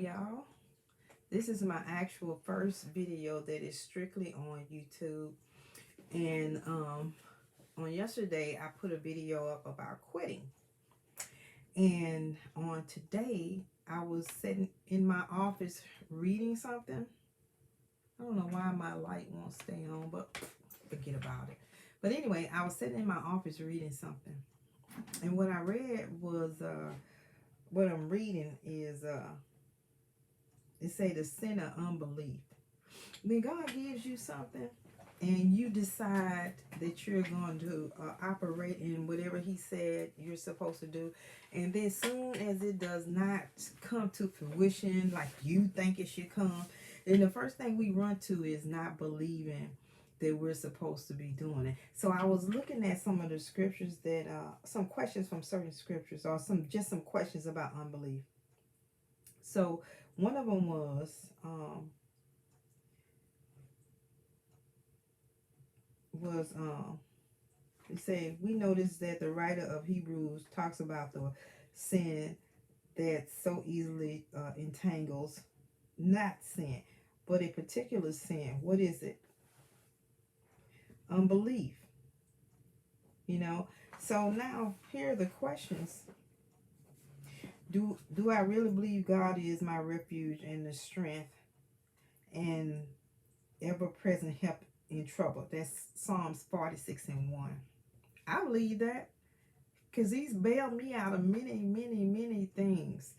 y'all. This is my actual first video that is strictly on YouTube. And on yesterday, I put a video up about quitting. And on today, I was sitting in my office reading something. I don't know why my light won't stay on, but forget about it. But anyway, I was sitting in my office reading something. And what I read was, what I'm reading is, it say the sin of unbelief. When God gives you something and you decide that you're going to operate in whatever he said you're supposed to do, and then soon as it does not come to fruition like you think it should come, then the first thing we run to is not believing that we're supposed to be doing it. So I was looking at some of the scriptures that some questions from certain scriptures, or some questions about unbelief. So one of them was it said, we notice that the writer of Hebrews talks about the sin that so easily entangles, not sin, but a particular sin. What is it? Unbelief. So now here are the questions. Do I really believe God is my refuge and the strength and ever-present help in trouble? That's Psalms 46:1. I believe that because he's bailed me out of many, many, many things.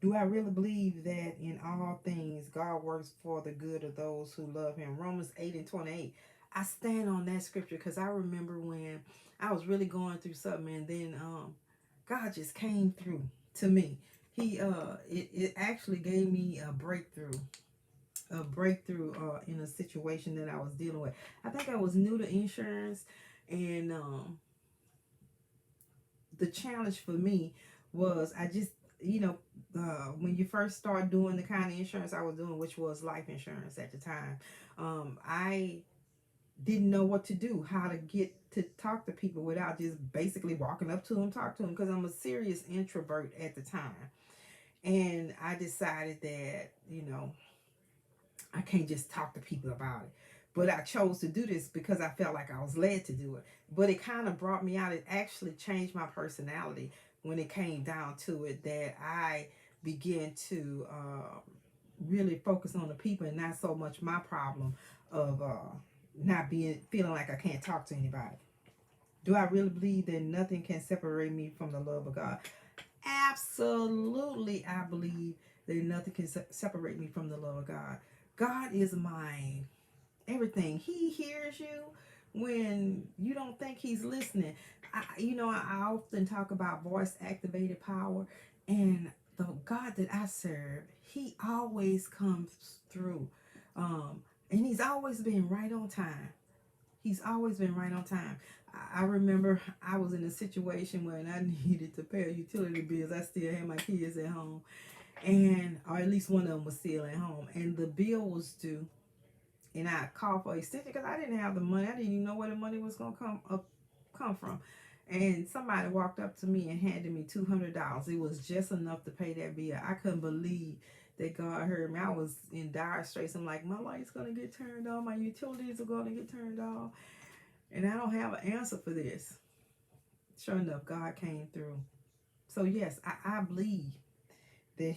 Do I really believe that in all things God works for the good of those who love him? Romans 8:28. I stand on that scripture because I remember when I was really going through something, and then God just came through to me. It actually gave me a breakthrough in a situation that I was dealing with. I think I was new to insurance, and the challenge for me was I just, when you first start doing the kind of insurance I was doing, which was life insurance at the time, I didn't know what to do, how to get to talk to people without just basically walking up to them, talk to them, because I'm a serious introvert at the time. And I decided that, I can't just talk to people about it. But I chose to do this because I felt like I was led to do it. But it kind of brought me out. It actually changed my personality when it came down to it, that I began to really focus on the people and not so much my problem of not feeling like I can't talk to anybody. Do I really believe that nothing can separate me from the love of God? Absolutely, I believe that nothing can separate me from the love of God. God is my everything. He hears you when you don't think he's listening. I often talk about voice activated power, and the God that I serve, he always comes through. And he's always been right on time. He's always been right on time. I remember I was in a situation when I needed to pay utility bills. I still had my kids at home, or at least one of them was still at home, and the bill was due. And I called for extension because I didn't have the money. I didn't even know where the money was gonna come from. And somebody walked up to me and handed me $200. It was just enough to pay that bill. I couldn't believe that God heard me. I was in dire straits. I'm like, my light's gonna get turned off, my utilities are gonna get turned off, and I don't have an answer for this. Sure enough, God came through. So yes, I believe that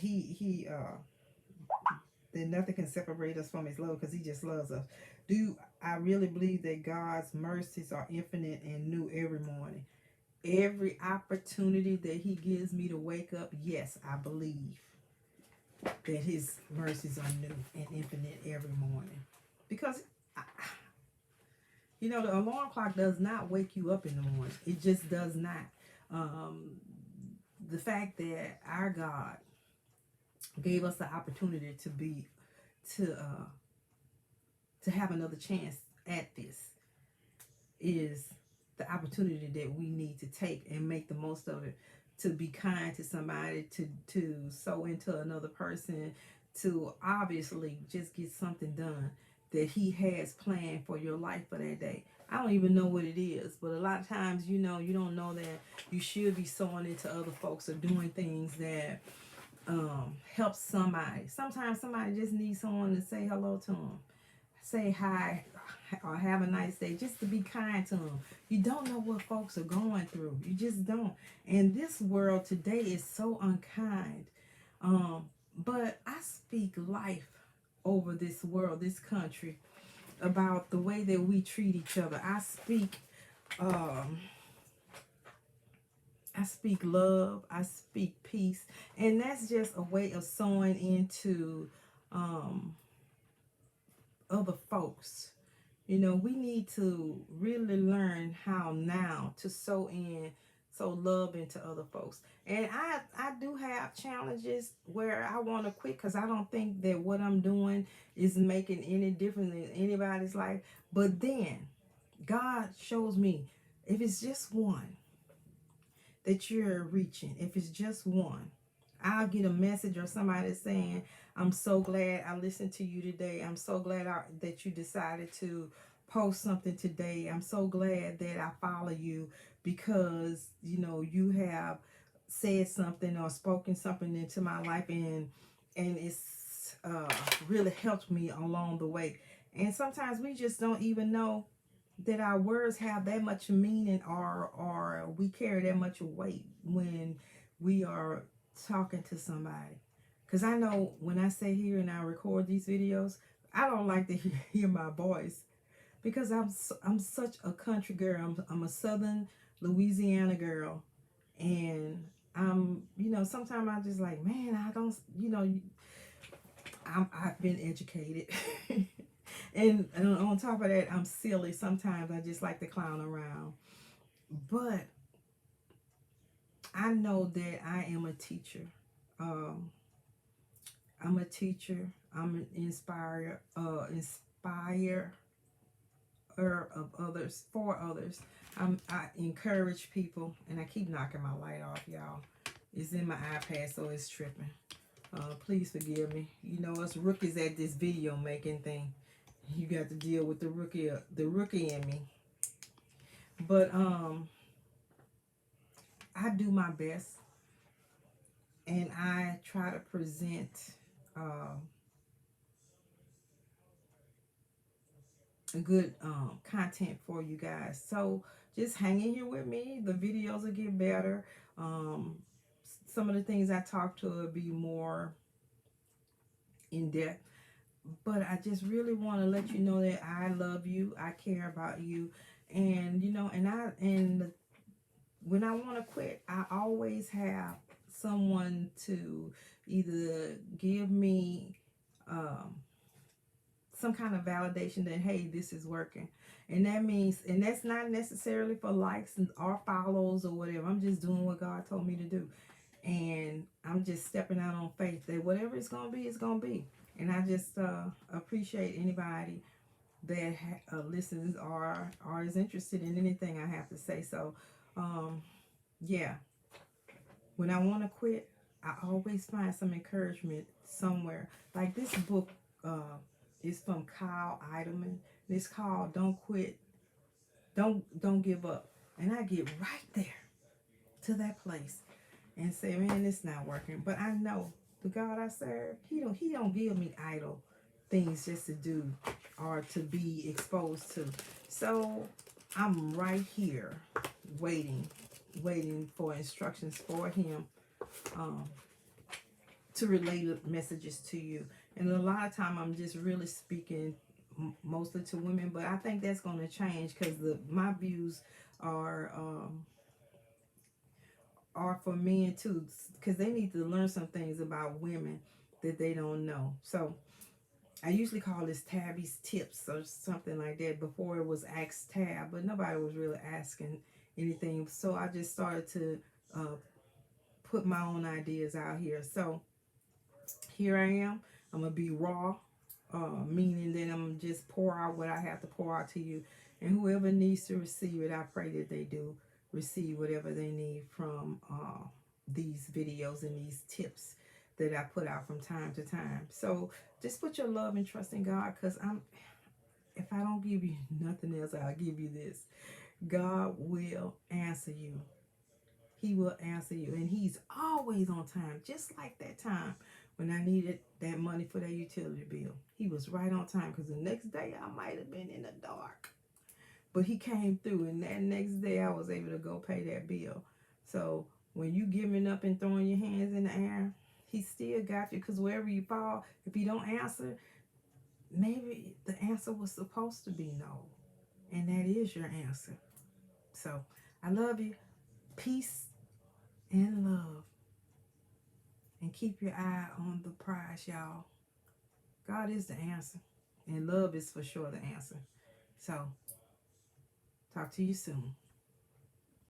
that nothing can separate us from his love, because he just loves us. Do I really believe that God's mercies are infinite and new every morning? Every opportunity that he gives me to wake up, yes, I believe that his mercies are new and infinite every morning. Because, the alarm clock does not wake you up in the morning. It just does not. The fact that our God gave us the opportunity to have another chance at this is the opportunity that we need to take and make the most of it, to be kind to somebody, to sow into another person, to obviously just get something done that he has planned for your life for that day. I don't even know what it is, but a lot of times, you don't know that you should be sowing into other folks or doing things that help somebody. Sometimes somebody just needs someone to say hello to them, say hi, or have a nice day, just to be kind to them. You don't know what folks are going through. You just don't. And this world today is so unkind. But I speak life over this world, this country, about the way that we treat each other. Um, I speak love. I speak peace, and that's just a way of sowing into um, other folks. You know, we need to really learn how now to sow love into other folks. And I do have challenges where I want to quit because I don't think that what I'm doing is making any difference in anybody's life. But then God shows me, if it's just one that you're reaching, if it's just one, I'll get a message or somebody saying, I'm so glad I listened to you today. I'm so glad that you decided to post something today. I'm so glad that I follow you because, you know, you have said something or spoken something into my life, and it's really helped me along the way. And sometimes we just don't even know that our words have that much meaning, or we carry that much weight when we are talking to somebody. Because I know when I sit here and I record these videos, I don't like to hear my voice because I'm such a country girl. I'm a southern Louisiana girl, and sometimes I just like, man, I don't, I've been educated. And on top of that, I'm silly. Sometimes I just like to clown around. But I know that I am a teacher. Um, I'm a teacher. I'm an inspirer of others, for others. I encourage people, and I keep knocking my light off, y'all. It's in my iPad, so it's tripping. Please forgive me. You know, us rookies at this video making thing. You got to deal with the rookie in me. But I do my best, and I try to present uh, a good content for you guys. So just hang in here with me. The videos will get better. Um, some of the things I talk to will be more in depth. But I just really want to let you know that I love you. I care about you, and when I want to quit, I always have someone to either give me um, some kind of validation that, hey, this is working. And that means, and that's not necessarily for likes or follows or whatever. I'm just doing what God told me to do. And I'm just stepping out on faith that whatever it's going to be, it's going to be. And I just appreciate anybody that listens or is interested in anything I have to say. So, yeah, when I want to quit, I always find some encouragement somewhere. Like this book is from Kyle Idleman. It's called "Don't Quit, Don't Give Up," and I get right there to that place and say, "Man, it's not working." But I know the God I serve, He don't give me idle things just to do or to be exposed to. So I'm right here waiting for instructions for Him um, to relay the messages to you. And a lot of time I'm just really speaking mostly to women, but I think that's going to change because my views are for men too, because they need to learn some things about women that they don't know. So I usually call this Tabby's Tips or something like that. Before it was Ask Tab, but nobody was really asking anything. So I just started to put my own ideas out here. So here I am. I'm going to be raw, meaning that I'm just pour out what I have to pour out to you. And whoever needs to receive it, I pray that they do receive whatever they need from these videos and these tips that I put out from time to time. So just put your love and trust in God, because if I don't give you nothing else, I'll give you this. God will answer you. He will answer you. And he's always on time, just like that time when I needed that money for that utility bill. He was right on time, because the next day I might have been in the dark. But he came through, and that next day I was able to go pay that bill. So when you giving up and throwing your hands in the air, he still got you, because wherever you fall, if he don't answer, maybe the answer was supposed to be no. And that is your answer. So I love you. Peace and love. And keep your eye on the prize, y'all. God is the answer. And love is for sure the answer. So talk to you soon.